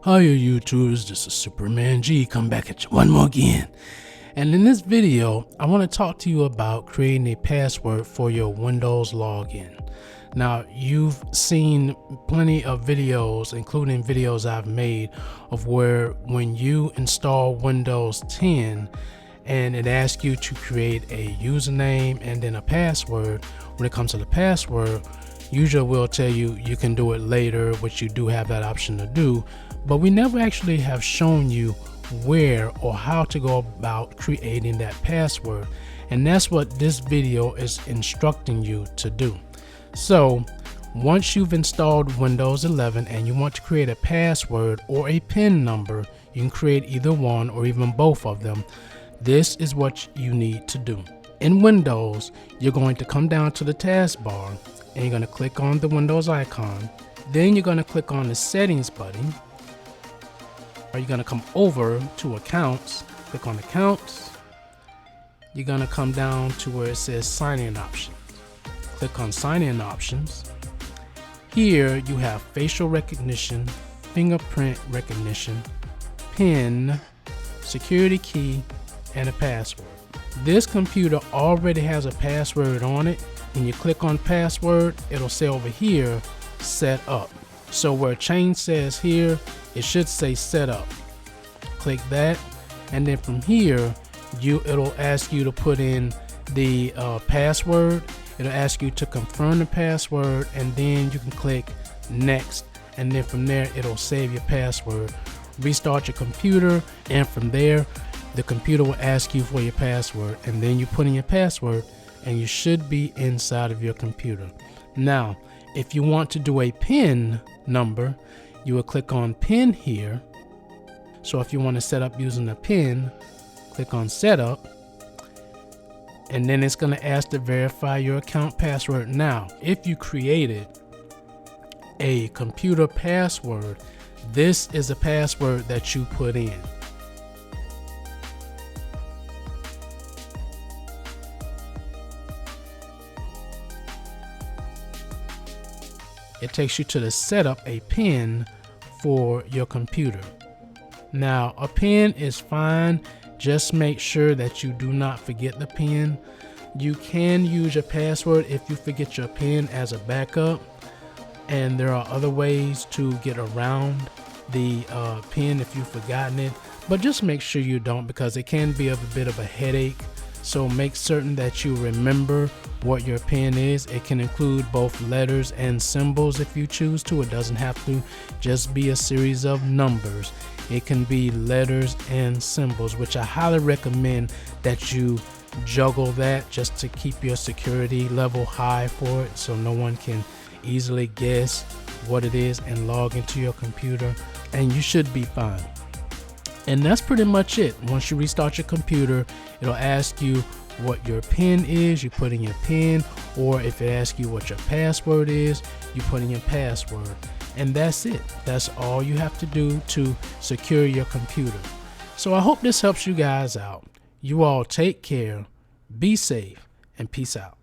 Hiya YouTubers, this is Superman G, come back at you one more again. And in this video, I want to talk to you about creating a password for your Windows login. Now, you've seen plenty of videos, including videos I've made, of where when you install Windows 10 and it asks you to create a username and then a password, when it comes to the password, usually we'll tell you you can do it later, which you do have that option to do, but we never actually have shown you where or how to go about creating that password. And that's what this video is instructing you to do. So once you've installed Windows 11 and you want to create a password or a PIN number, you can create either one or even both of them. This is what you need to do. In Windows, you're going to come down to the taskbar and you're going to click on the Windows icon. Then you're going to click on the settings button. You're going to come over to accounts, click on accounts. You're going to come down to where it says sign in options. Click on sign in options. Here you have facial recognition, fingerprint recognition, PIN, security key, and a password. This computer already has a password on it. When you click on password, it'll say over here, set up. So where change says here, it should say set up. Click that, and then from here, it'll ask you to put in the password. It'll ask you to confirm the password, and then you can click next, and then from there, it'll save your password. Restart your computer, and from there, the computer will ask you for your password, and then you put in your password, and you should be inside of your computer. Now, if you want to do a PIN number, you will click on PIN here. So if you want to set up using a PIN, click on setup, and then it's going to ask to verify your account password. Now, if you created a computer password, this is a password that you put in. It takes you to the setup a PIN for your computer. Now, a PIN is fine. Just make sure that you do not forget the PIN. You can use your password if you forget your PIN as a backup. And there are other ways to get around the PIN if you've forgotten it. But just make sure you don't, because it can be a bit of a headache. So make certain that you remember what your PIN is. It can include both letters and symbols if you choose to. It doesn't have to just be a series of numbers. It can be letters and symbols, which I highly recommend that you juggle that just to keep your security level high for it, so no one can easily guess what it is and log into your computer, and you should be fine. And that's pretty much it. Once you restart your computer, it'll ask you what your PIN is, you put in your PIN, or if it asks you what your password is, you put in your password. And that's it. That's all you have to do to secure your computer. So I hope this helps you guys out. You all take care, be safe, and peace out.